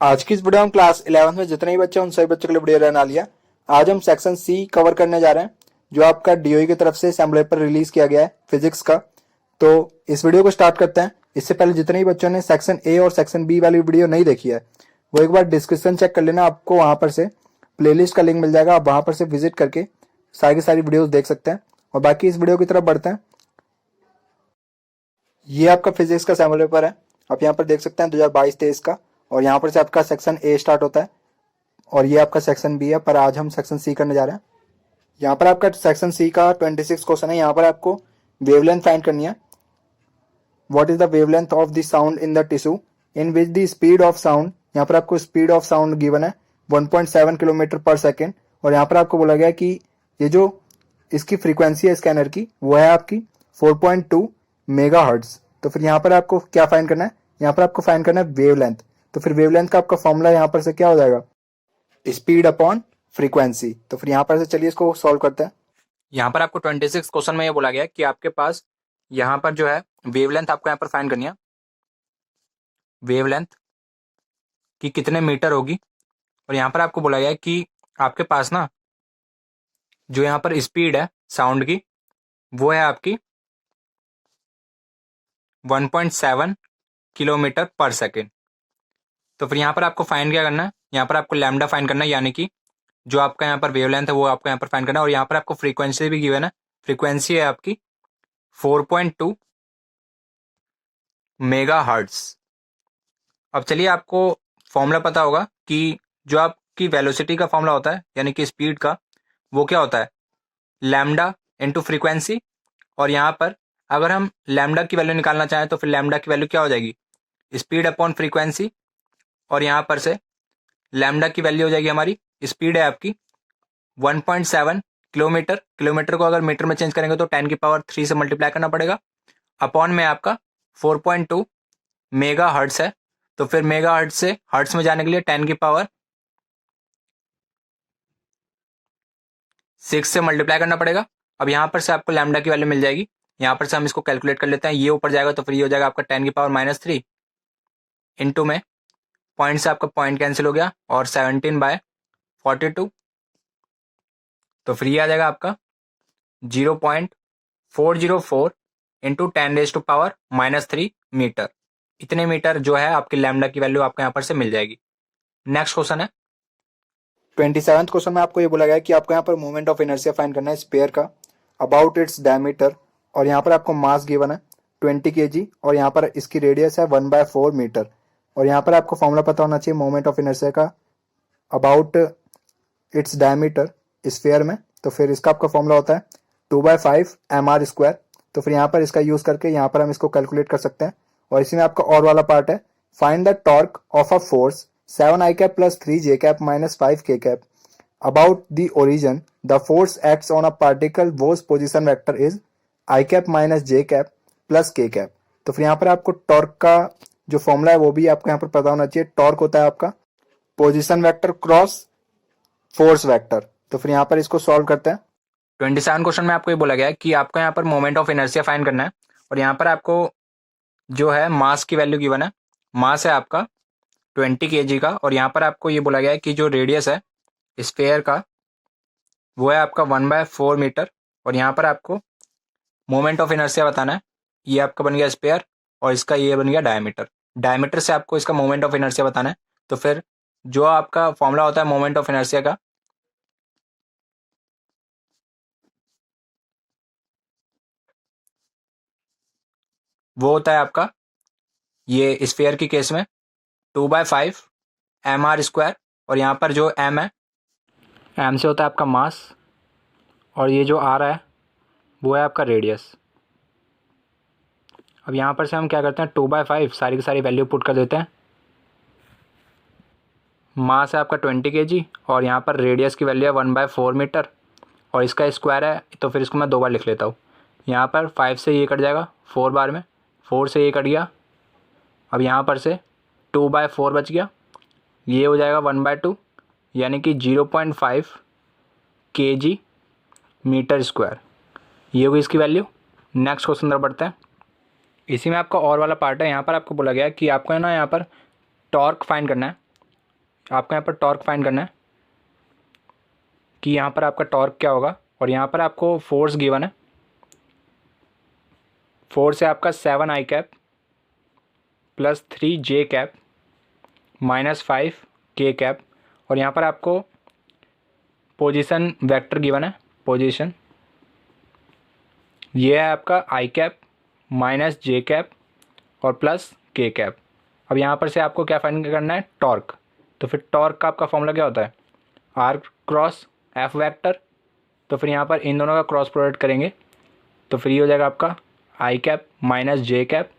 आज की इस वीडियो में क्लास 11th में जितने भी बच्चे हैं उन सभी बच्चों के लिए वीडियो बना लिया। आज हम सेक्शन सी कवर करने जा रहे हैं जो आपका डीओई की तरफ से असेंबली पर रिलीज किया गया है फिजिक्स का। तो इस वीडियो को स्टार्ट करते हैं। इससे पहले जितने भी बच्चों ने सेक्शन ए और सेक्शन बी वाली वीडियो नहीं देखी है वो एक बार डिस्क्रिप्शन चेक कर लेना, आपको वहां पर से प्लेलिस्ट का लिंक मिल जाएगा, आप वहां पर से विजिट करके सारी की सारी वीडियोस देख सकते हैं। और बाकी इस वीडियो की तरफ बढ़ते हैं। ये आपका फिजिक्स का असेंबली पेपर है, आप यहाँ पर देख सकते हैं 2022-23 का। और यहाँ पर से आपका सेक्शन ए स्टार्ट होता है और ये आपका सेक्शन बी है, पर आज हम सेक्शन सी करने जा रहे हैं। यहाँ पर आपका सेक्शन सी का 26 क्वेश्चन है। यहाँ पर आपको वेवलेंथ फाइंड करनी है। What is the wavelength of the sound in the tissue in which the speed of sound, यहाँ पर आपको स्पीड ऑफ साउंड गिवन है 1.7 किलोमीटर पर सेकेंड। और यहाँ पर आपको बोला गया है कि ये जो इसकी फ्रीक्वेंसी है स्कैनर की वो है आपकी 4.2 मेगा हर्ट्ज। तो फिर यहाँ पर आपको क्या फाइंड करना है, यहाँ पर आपको फाइंड करना है वेवलेंथ। तो फिर वेवलेंथ का आपका फॉर्मूला यहाँ पर से क्या हो जाएगा, स्पीड अपॉन फ्रीक्वेंसी। तो फिर यहाँ पर से चलिए इसको सॉल्व करते हैं। यहाँ पर आपको 26 क्वेश्चन में ये बोला गया है कि आपके पास यहाँ पर जो है वेवलेंथ आपको यहाँ पर फाइंड करनी है। वेवलेंथ की कितने मीटर होगी। और यहाँ पर आपको बोला गया है कि आपके पास ना जो यहाँ पर स्पीड है साउंड की वो है आपकी 1.7 किलोमीटर पर सेकेंड। तो फिर यहाँ पर आपको फाइंड क्या करना है, यहाँ पर आपको लैम्डा फाइंड करना है, यानी कि जो आपका यहाँ पर वेवलेंथ है वो आपको यहाँ पर फाइंड करना है। और यहाँ पर आपको फ्रीक्वेंसी भी गिवन है, फ्रीक्वेंसी है आपकी 4.2 मेगा हर्ट्ज। अब चलिए आपको फॉर्मूला पता होगा कि जो आपकी वेलोसिटी का फॉर्मूला होता है यानी कि स्पीड का, वो क्या होता है, लैम्डा इनटू फ्रीक्वेंसी। और यहाँ पर अगर हम लैम्डा की वैल्यू निकालना चाहें तो फिर लैम्डा की वैल्यू क्या हो जाएगी, स्पीड अपॉन फ्रीक्वेंसी। और यहाँ पर से लैम्डा की वैल्यू हो जाएगी हमारी, स्पीड है आपकी 1.7 किलोमीटर, किलोमीटर को अगर मीटर में चेंज करेंगे तो 10 की पावर 3 से मल्टीप्लाई करना पड़ेगा, अपॉन में आपका 4.2 मेगा हर्ट्स है। तो फिर मेगा हर्ट्स से हर्ट्स में जाने के लिए 10 की पावर 6 से मल्टीप्लाई करना पड़ेगा। अब यहाँ पर से आपको लैम्डा की वैल्यू मिल जाएगी, यहाँ पर से हम इसको कैलकुलेट कर लेते हैं। ये ऊपर जाएगा तो फिर ये हो जाएगा आपका 10 की पावर -3 इंटू में पॉइंट से आपका पॉइंट कैंसिल हो गया और 17/42। तो फिर ये आ जाएगा आपका 0.404 इंटू 10⁻³ मीटर। इतने मीटर जो है आपकी लैम्डा की वैल्यू आपको यहाँ पर से मिल जाएगी। नेक्स्ट क्वेश्चन है 27th क्वेश्चन में आपको ये बोला गया है कि आपको यहाँ पर मोमेंट ऑफ इनर्शिया फाइंड करना है स्पेयर का अबाउट इट्स डायमीटर। और यहाँ पर आपको मास गिवन है 20 kg और यहाँ पर इसकी रेडियस है 1/4 मीटर। और यहाँ पर आपको फॉर्मूला पता होना चाहिए मोमेंट ऑफ इनर्शिया का अबाउट इट्स डायमीटर स्फेयर में। तो फिर इसका आपका फॉर्मूला होता है 2/5 mr²। तो फिर यहाँ पर इसका यूज करके यहाँ पर हम इसको कैलकुलेट कर सकते हैं। और इसी में आपका और वाला पार्ट है, find the torque of a force 7i cap plus 3j cap minus 5k cap about the origin the force acts on a particle whose position vector is i cap minus j cap plus k cap. तो फिर यहाँ पर आपको torque का जो formula है वो भी आपको यहाँ पर पता होना चाहिए। टॉर्क होता है आपका position vector cross force vector. तो फिर यहाँ पर इसको सॉल्व करते हैं। 27 क्वेश्चन में आपको ये बोला गया है कि आपको यहाँ पर मोमेंट ऑफ इनर्शिया फाइंड करना है। और यहाँ पर आपको जो है मास की वैल्यू गिवन है, मास है आपका 20 kg का। और यहाँ पर आपको ये बोला गया है कि जो रेडियस है स्फेयर का वो है आपका 1/4 मीटर। और यहाँ पर आपको मोमेंट ऑफ इनर्शिया बताना है। ये आपका बन गया स्फेयर और इसका ये बन गया डायमीटर। डायमीटर से आपको इसका मोमेंट ऑफ इनर्शिया बताना है। तो फिर जो आपका फॉर्मूला होता है मोमेंट ऑफ इनर्शिया का, वो होता है आपका ये स्फेयर की केस में 2/5 mr²। और यहाँ पर जो m है, m से होता है आपका मास और ये जो r है वो है आपका रेडियस। अब यहाँ पर से हम क्या करते हैं 2/5 सारी की सारी वैल्यू पुट कर देते हैं। मास है आपका 20 kg और यहाँ पर रेडियस की वैल्यू है 1/4 मीटर और इसका स्क्वायर है। तो फिर इसको मैं 2 बार लिख लेता हूँ। यहाँ पर 5 से ये कट जाएगा 4 बार में, 4 से ये कट गया। अब यहाँ पर से 2/4 बच गया, ये हो जाएगा 1/2 यानी कि 0.5 kg मीटर स्क्वायर। ये होगी इसकी वैल्यू। नेक्स्ट क्वेश्चन तरफ बढ़ते हैं। इसी में आपका और वाला पार्ट है। यहाँ पर आपको बोला गया है कि आपको है ना यहाँ पर टॉर्क फाइंड करना है। आपको यहाँ पर टॉर्क फाइंड करना है कि यहाँ पर आपका टॉर्क क्या होगा, और यहाँ पर आपको फोर्स गिवन है। फोर्स है आपका 7 आई कैप प्लस 3 जे कैप माइनस 5 के कैप, और यहाँ पर आपको पोजीशन वेक्टर गिवन है। पोजीशन ये है आपका आई कैप माइनस जे कैप और प्लस के कैप। अब यहाँ पर से आपको क्या फाइंड करना है, टॉर्क। तो फिर टॉर्क का आपका फॉर्मूला क्या होता है, आर क्रॉस एफ वेक्टर। तो फिर यहाँ पर इन दोनों का क्रॉस प्रोडक्ट करेंगे तो फिर ये हो जाएगा आपका आई कैप माइनस जे कैप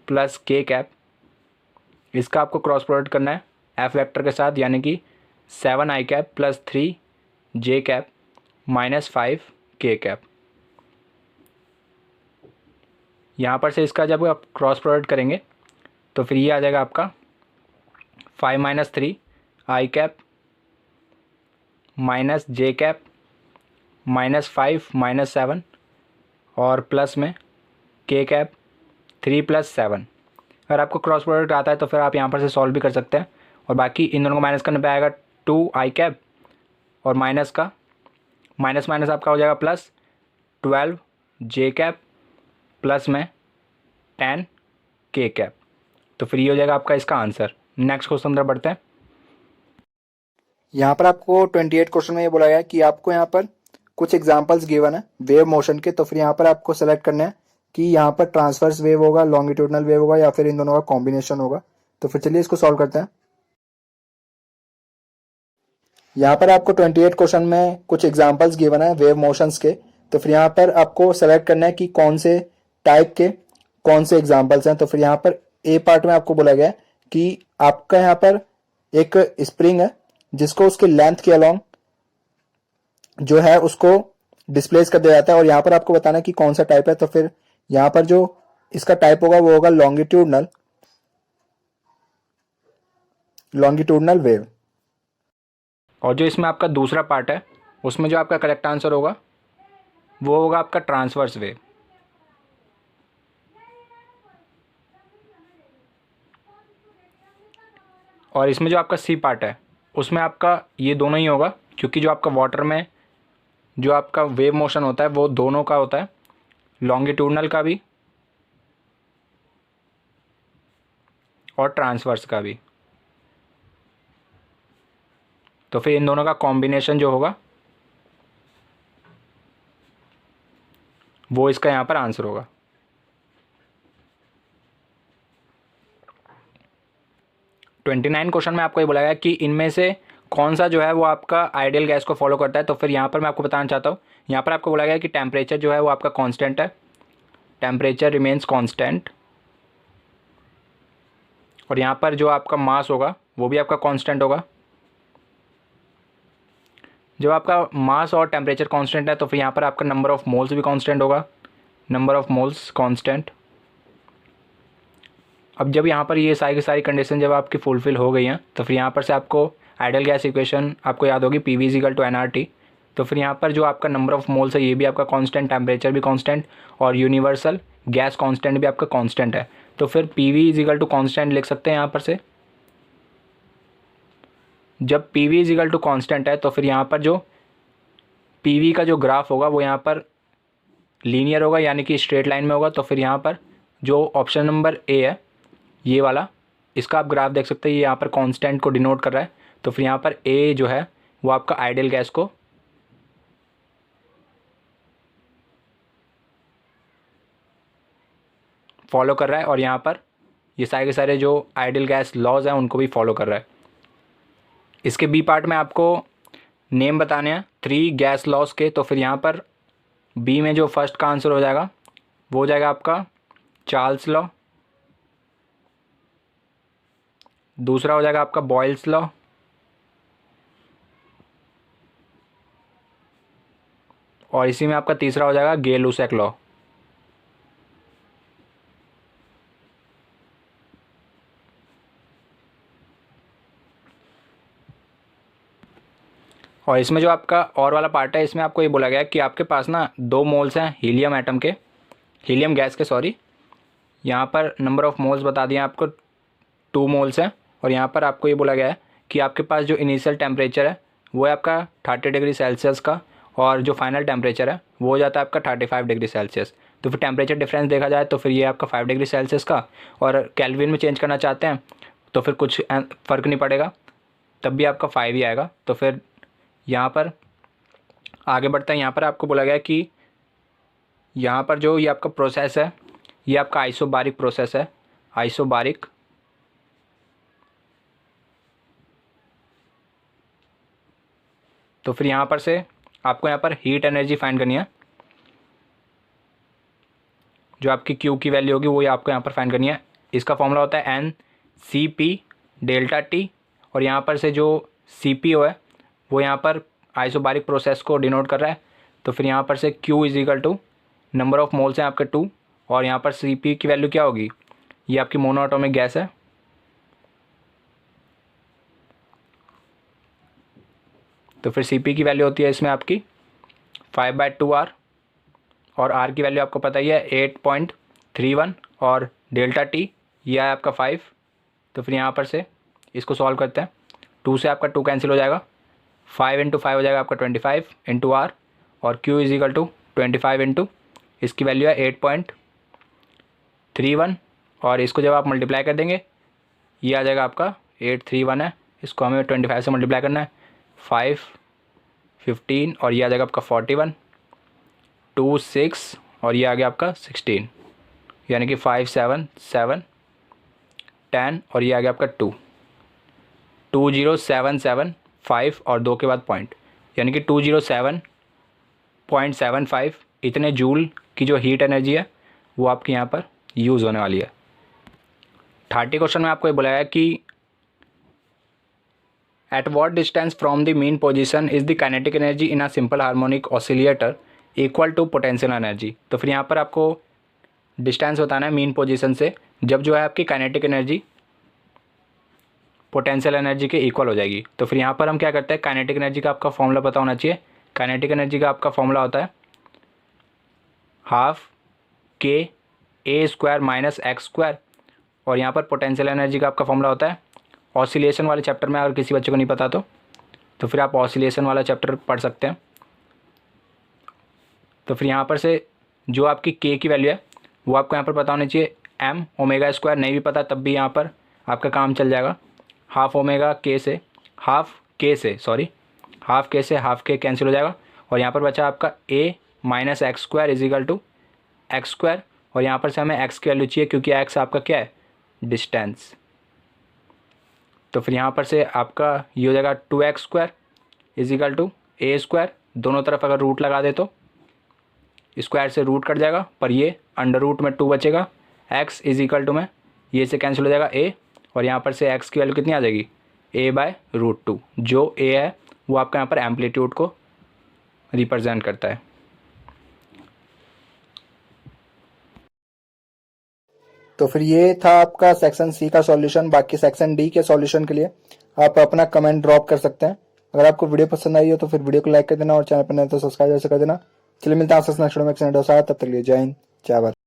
प्लस के कैप। इसका आपको क्रॉस प्रोडक्ट करना है एफ वेक्टर के साथ, यानी कि 7 आई कैप प्लस 3 जे कैप माइनस 5 के कैप। यहाँ पर से इसका जब आप क्रॉस प्रोडक्ट करेंगे तो फिर ये आ जाएगा आपका 5 माइनस 3 आई कैप माइनस जे कैप माइनस 5 माइनस 7 और प्लस में के कैप 3 प्लस 7। अगर आपको क्रॉस प्रोडक्ट आता है तो फिर आप यहाँ पर से सॉल्व भी कर सकते हैं, और बाकी इन दोनों को माइनस करने पे आएगा 2 आई कैप और माइनस का माइनस माइनस आपका हो जाएगा प्लस 12 जे कैप प्लस में 10 के कैप। तो फिर ये हो जाएगा आपका इसका आंसर। नेक्स्ट क्वेश्चन तरफ बढ़ते हैं। यहाँ पर आपको 28 क्वेश्चन में ये बोला गया है कि आपको यहाँ पर कुछ एग्जांपल्स गिवन है वेव मोशन के। तो फिर यहाँ पर आपको सेलेक्ट करना है कि यहाँ पर ट्रांसवर्स वेव होगा, लॉन्गिट्यूडनल वेव होगा, या फिर इन दोनों का कॉम्बिनेशन होगा। तो फिर चलिए इसको सॉल्व करते हैं। यहाँ पर आपको 28 क्वेश्चन में कुछ एग्जांपल्स गिवन है वेव मोशंस के। तो फिर यहाँ पर आपको सेलेक्ट करना है कि कौन से टाइप के कौन से एग्जांपल्स हैं। तो फिर यहाँ पर ए पार्ट में आपको बोला गया है कि आपका यहाँ पर एक स्प्रिंग है जिसको उसके लेंथ के अलोंग जो है उसको डिस्प्लेस कर दिया जाता है, और यहाँ पर आपको बताना है कि कौन सा टाइप है। तो फिर यहाँ पर जो इसका टाइप होगा वो होगा लॉन्गिट्यूडनल वेव। और जो इसमें आपका दूसरा पार्ट है उसमें जो आपका करेक्ट आंसर होगा वो होगा आपका ट्रांसवर्स वेव। और इसमें जो आपका सी पार्ट है उसमें आपका ये दोनों ही होगा, क्योंकि जो आपका वाटर में जो आपका वेव मोशन होता है वो दोनों का होता है, लॉन्गिट्यूडनल का भी और ट्रांसवर्स का भी। तो फिर इन दोनों का कॉम्बिनेशन जो होगा वो इसका यहाँ पर आंसर होगा। ट्वेंटी 29 क्वेश्चन में आपको ये बोला गया कि इनमें से कौन सा जो है वो आपका आइडियल गैस को फॉलो करता है। तो फिर यहाँ पर मैं आपको बताना चाहता हूँ, यहाँ पर आपको बोला गया कि टेम्परेचर जो है वो आपका कांस्टेंट है, टेम्परेचर रिमेन्स कांस्टेंट। और यहाँ पर जो आपका मास होगा वो भी आपका कांस्टेंट होगा। जब आपका मास और टेम्परेचर कांस्टेंट है तो फिर यहाँ पर आपका नंबर ऑफ मोल्स भी कांस्टेंट होगा, नंबर ऑफ मोल्स कांस्टेंट। अब जब यहाँ पर ये सारी की सारी कंडीशन जब आपकी फुलफिल हो गई हैं तो फिर यहाँ पर से आपको आइडियल गैस इक्वेशन आपको याद होगी, p v is equal to n r t. तो फिर यहाँ पर जो आपका नंबर ऑफ मोल्स है ये भी आपका कांस्टेंट, टेम्परेचर भी कांस्टेंट, और यूनिवर्सल गैस कांस्टेंट भी आपका कांस्टेंट है। तो फिर p v is equal to constant लिख सकते हैं यहाँ पर से। जब p v is equal to constant है तो फिर यहाँ पर जो पी वी का जो ग्राफ होगा वो यहाँ पर लीनियर होगा, यानी कि स्ट्रेट लाइन में होगा। तो फिर यहाँ पर जो ऑप्शन नंबर ए है ये वाला, इसका आप ग्राफ देख सकते हैं, ये यहाँ पर कांस्टेंट को डिनोट कर रहा है। तो फिर यहाँ पर ए जो है वो आपका आइडियल गैस को फॉलो कर रहा है, और यहाँ पर ये सारे के सारे जो आइडियल गैस लॉज हैं उनको भी फॉलो कर रहा है। इसके बी पार्ट में आपको नेम बताने हैं 3 गैस लॉज के। तो फिर यहाँ पर बी में जो फर्स्ट का आंसर हो जाएगा वो हो जाएगा आपका चार्ल्स लॉ, दूसरा हो जाएगा आपका बॉयल्स लॉ, और इसी में आपका तीसरा हो जाएगा गे-लुसेक लॉ। और इसमें जो आपका और वाला पार्ट है इसमें आपको ये बोला गया है कि आपके पास ना 2 मोल्स हैं हीलियम एटम के, हीलियम गैस के सॉरी। यहाँ पर नंबर ऑफ मोल्स बता दिए आपको 2 मोल्स हैं, और यहाँ पर आपको ये बोला गया है कि आपके पास जो इनिशियल टेम्परेचर है वो है आपका 30 डिग्री सेल्सियस का, और जो फाइनल टेम्परेचर है वो हो जाता है आपका 35 डिग्री सेल्सियस। तो फिर टेम्परेचर डिफरेंस देखा जाए तो फिर ये आपका 5 डिग्री सेल्सियस का, और केल्विन में चेंज करना चाहते हैं तो फिर कुछ फ़र्क नहीं पड़ेगा, तब भी आपका 5 ही आएगा। तो फिर यहाँ पर आगे बढ़ते हैं। यहाँ पर आपको बोला गया कि यहाँ पर जो ये आपका प्रोसेस है ये आपका आइसोबारिक प्रोसेस है, आइसोबारिक। तो फिर यहाँ पर से आपको यहाँ पर हीट एनर्जी फाइंड करनी है, जो आपकी क्यू की वैल्यू होगी वो आपको यहाँ पर फाइंड करनी है। इसका फॉर्मूला होता है n c p delta t, और यहाँ पर से जो सी पी ओ है वो यहाँ पर आइसोबारिक प्रोसेस को डिनोट कर रहा है। तो फिर यहाँ पर से Q is equal to number of moles हैं आपके 2, और यहाँ पर सी पी की वैल्यू क्या होगी, ये आपकी मोनोएटॉमिक गैस है। तो फिर सी पी की वैल्यू होती है इसमें आपकी 5/2R, और R की वैल्यू आपको पता ही है 8.31, और डेल्टा टी ये है आपका 5। तो फिर यहाँ पर से इसको सॉल्व करते हैं। 2 से आपका 2 कैंसिल हो जाएगा, 5 × 5 हो जाएगा आपका 25 × R, और Q is equal to 25 into इसकी वैल्यू है 8.31, और इसको जब आप मल्टीप्लाई कर देंगे ये आ जाएगा आपका 831 है, इसको हमें 25 से मल्टीप्लाई करना है, 5 15, और ये आ जाएगा आपका 41 2 6, और ये आ गया आपका 16, यानी कि 5 7 7 10, और ये आ गया आपका 20775, और 2 के बाद पॉइंट, यानी कि 207.75 इतने जूल की जो हीट एनर्जी है वो आपकी यहाँ पर यूज़ होने वाली है। 30 क्वेश्चन में आपको ये बुलाया कि at what distance from the mean position is the kinetic energy in a simple harmonic oscillator equal to potential energy. तो फिर यहाँ पर आपको डिस्टेंस बताना है मीन पोजीशन से, जब जो है आपकी काइनेटिक एनर्जी पोटेंशियल एनर्जी के इक्वल हो जाएगी। तो फिर यहाँ पर हम क्या करते हैं, काइनेटिक एनर्जी का आपका फॉर्मूला पता होना चाहिए। काइनेटिक एनर्जी का आपका फॉर्मूला होता है ½ K⁴ और यहाँ पर पोटेंशियल एनर्जी का आपका फॉर्मूला होता है, ऑसिलेशन वाले चैप्टर में अगर किसी बच्चे को नहीं पता तो फिर आप ऑसिलेशन वाला चैप्टर पढ़ सकते हैं। तो फिर यहाँ पर से जो आपकी K की वैल्यू है वो आपको यहाँ पर पता होनी चाहिए। m⍵² नहीं भी पता तब भी यहाँ पर आपका काम चल जाएगा। हाफ K से हाफ K कैंसिल हो जाएगा, और यहाँ पर बचा आपका A - x² is equal to x², और यहाँ पर से हमें x की वैल्यू चाहिए क्योंकि x आपका क्या है, डिस्टेंस। तो फिर यहाँ पर से आपका ये हो जाएगा 2x² is equal to A²। दोनों तरफ अगर रूट लगा दे तो स्क्वायर से रूट कट जाएगा, पर ये अंडर रूट में 2 बचेगा। x इज इक्वल टू में ये से कैंसिल हो जाएगा a, और यहाँ पर से x की वैल्यू कितनी आ जाएगी, a/√2। जो a है वो आपका यहाँ पर एम्पलीट्यूड को रिप्रेजेंट करता है। तो फिर ये था आपका सेक्शन सी का सॉल्यूशन। बाकी सेक्शन डी के सॉल्यूशन के लिए आप अपना कमेंट ड्रॉप कर सकते हैं। अगर आपको वीडियो पसंद आई हो तो फिर वीडियो को लाइक कर देना, और चैनल पर नए तो सब्सक्राइब कर देना। चलिए मिलते हैं आपसे नेक्स्ट वीडियो में, तब तक के लिए जय हिंद, जय भारत।